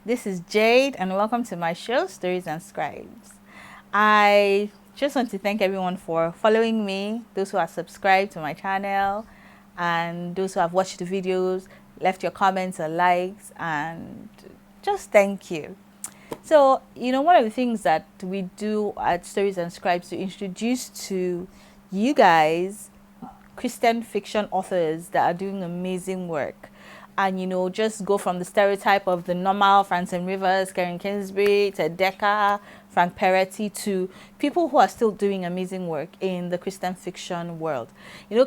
This is Jade, and welcome to my show, Stories and Scribes. I just want to thank everyone for following me, those who are subscribed to my channel, and those who have watched the videos, left your comments or likes, and just thank you. So, one of the things that we do at Stories and Scribes to introduce to you guys Christian fiction authors that are doing amazing work. And, just go from the stereotype of the normal Francine Rivers, Karen Kingsbury, Ted Decker, Frank Peretti, to people who are still doing amazing work in the Christian fiction world.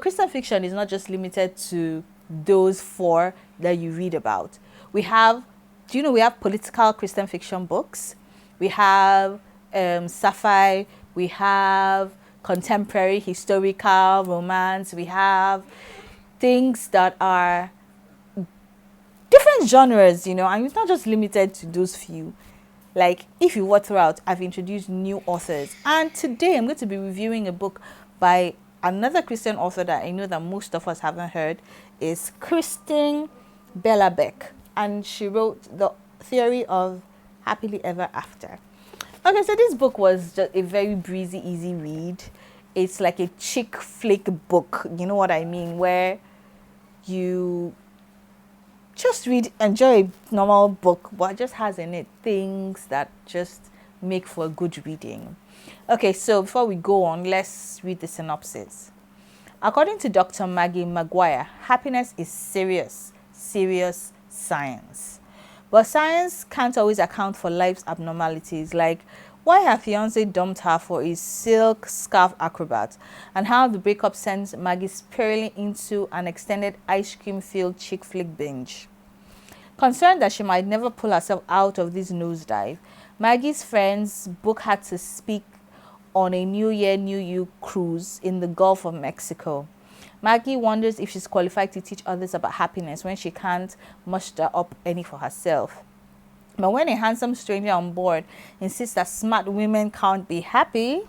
Christian fiction is not just limited to those four that you read about. We have political Christian fiction books. We have sci-fi. We have contemporary historical romance. We have things that are different genres, and it's not just limited to those few. Like, if you walk throughout, I've introduced new authors, and today I'm going to be reviewing a book by another Christian author that I know that most of us haven't heard. Is Kristin Billerbeck, and she wrote The Theory of Happily Ever After. Okay, so this book was just a very breezy, easy read. It's like a chick flick book, you know what I mean, where you just enjoy a normal book, but it just has in it things that just make for good reading. Okay, so before we go on, let's read the synopsis. According to Dr. Maggie Maguire, happiness is serious science. But science can't always account for life's abnormalities, like why her fiance dumped her for a silk scarf acrobat, and how the breakup sends Maggie spiraling into an extended ice cream-filled chick flick binge. Concerned that she might never pull herself out of this nosedive, Maggie's friends book her to speak on a New Year, New You cruise in the Gulf of Mexico. Maggie wonders if she's qualified to teach others about happiness when she can't muster up any for herself. But when a handsome stranger on board insists that smart women can't be happy,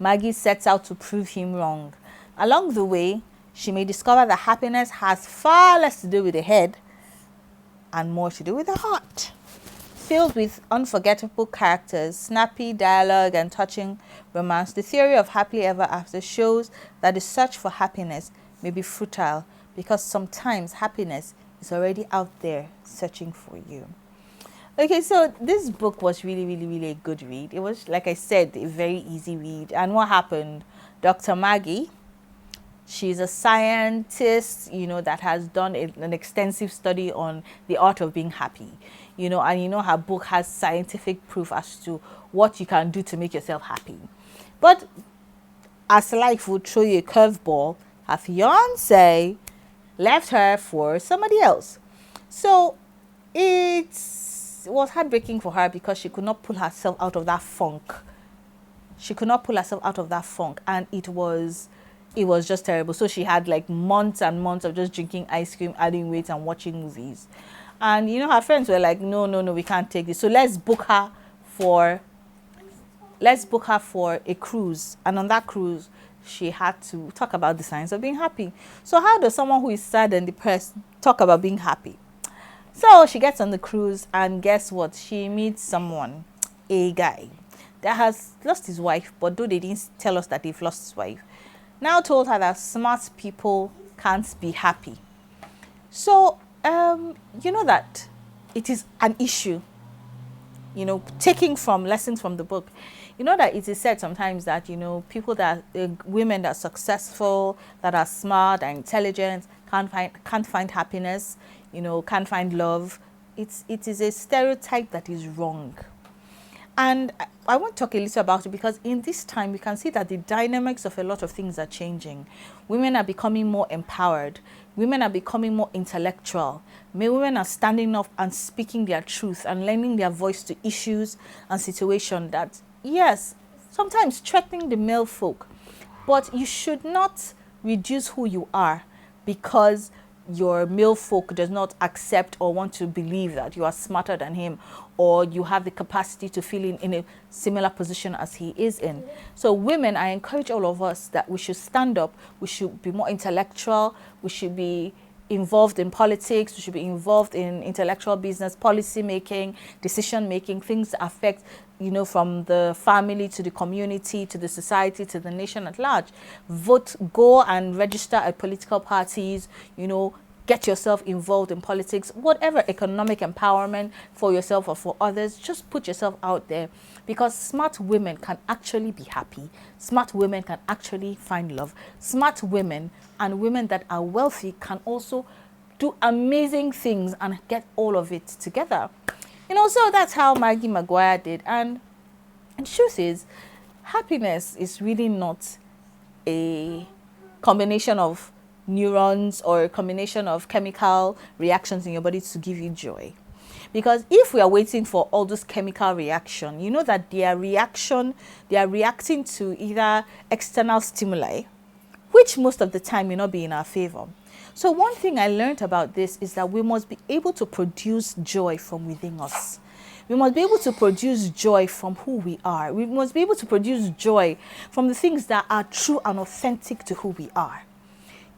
Maggie sets out to prove him wrong. Along the way, she may discover that happiness has far less to do with the head and more to do with the heart. Filled with unforgettable characters, snappy dialogue, and touching romance, The Theory of Happily Ever After shows that the search for happiness may be futile because sometimes happiness is already out there searching for you. Okay, so this book was really a good read. It was, like I said, a very easy read. And what happened? Dr. Maggie, she's a scientist, that has done an extensive study on the art of being happy. And her book has scientific proof as to what you can do to make yourself happy. But as life would throw you a curveball, her fiance left her for somebody else. So it was heartbreaking for her because she could not pull herself out of that funk. And it was just terrible. So she had like months and months of just drinking ice cream, adding weight, and watching movies. And her friends were like, no, we can't take this. So let's book her for a cruise. And on that cruise, she had to talk about the science of being happy. So how does someone who is sad and depressed talk about being happy? So she gets on the cruise, and guess what? She meets someone, a guy that has lost his wife, but though they didn't tell us that they've lost his wife, now told her that smart people can't be happy. So, that it is an issue, taking from lessons from the book, that it is said sometimes that, people women that are successful, that are smart and intelligent, can't find happiness, can't find love. It is a stereotype that is wrong. And I want to talk a little about it because in this time, we can see that the dynamics of a lot of things are changing. Women are becoming more empowered. Women are becoming more intellectual. Women are standing up and speaking their truth and lending their voice to issues and situations that, yes, sometimes threatening the male folk. But you should not reduce who you are because your male folk does not accept or want to believe that you are smarter than him or you have the capacity to feel in a similar position as he is in. So women, I encourage all of us that we should stand up, we should be more intellectual, we should be involved in politics, we should be involved in intellectual business, policy making, decision making, things that affect, from the family to the community to the society to the nation at large. Vote, go and register at political parties, get yourself involved in politics, whatever economic empowerment for yourself or for others, just put yourself out there, because smart women can actually be happy. Smart women can actually find love. Smart women and women that are wealthy can also do amazing things and get all of it together. So that's how Maggie Maguire did. And the truth is, happiness is really not a combination of neurons or a combination of chemical reactions in your body to give you joy. Because if we are waiting for all those chemical reaction, you know that they are reacting to either external stimuli, which most of the time may not be in our favor. So one thing I learned about this is that we must be able to produce joy from within us. We must be able to produce joy from who we are. We must be able to produce joy from the things that are true and authentic to who we are.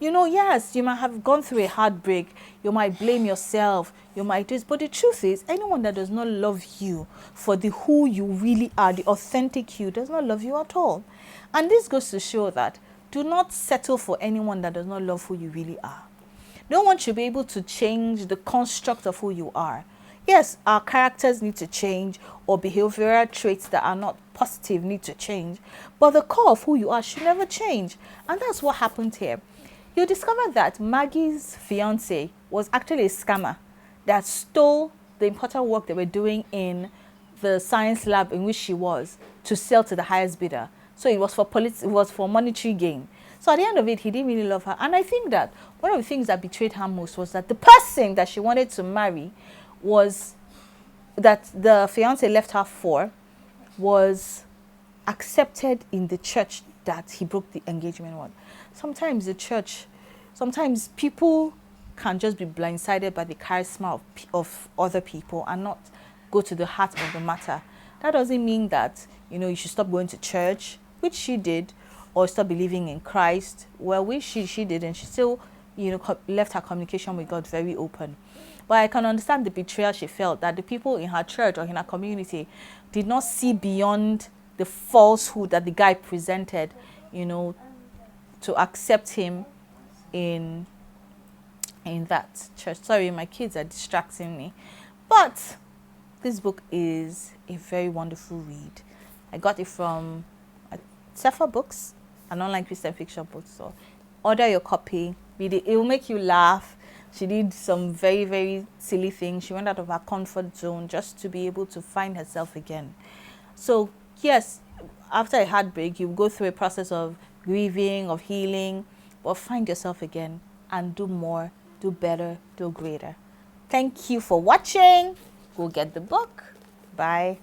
Yes, you might have gone through a heartbreak. You might blame yourself. You might do this. But the truth is, anyone that does not love you for the who you really are, the authentic you, does not love you at all. And this goes to show that do not settle for anyone that does not love who you really are. No one should be able to change the construct of who you are. Yes, our characters need to change, or behavioral traits that are not positive need to change. But the core of who you are should never change. And that's what happened here. You discover that Maggie's fiance was actually a scammer that stole the important work they were doing in the science lab in which she was to sell to the highest bidder. So it was for monetary gain. So at the end of it, he didn't really love her. And I think that one of the things that betrayed her most was that the person that she wanted to marry that the fiance left her for was accepted in the church that he broke the engagement with. Sometimes people can just be blindsided by the charisma of other people and not go to the heart of the matter. That doesn't mean that, you should stop going to church, which she did, or stop believing in Christ. Well, which she did, and she still, left her communication with God very open. But I can understand the betrayal she felt, that the people in her church or in her community did not see beyond the falsehood that the guy presented, to accept him in that church. Sorry, my kids are distracting me. But this book is a very wonderful read. I got it from Sefer Books, an online Christian fiction bookstore. Order your copy, read it. It will make you laugh. She did some very, very silly things. She went out of her comfort zone just to be able to find herself again. So yes, after a heartbreak, you go through a process of grieving, of healing, but find yourself again and do more, do better, do greater. Thank you for watching. Go get the book. Bye.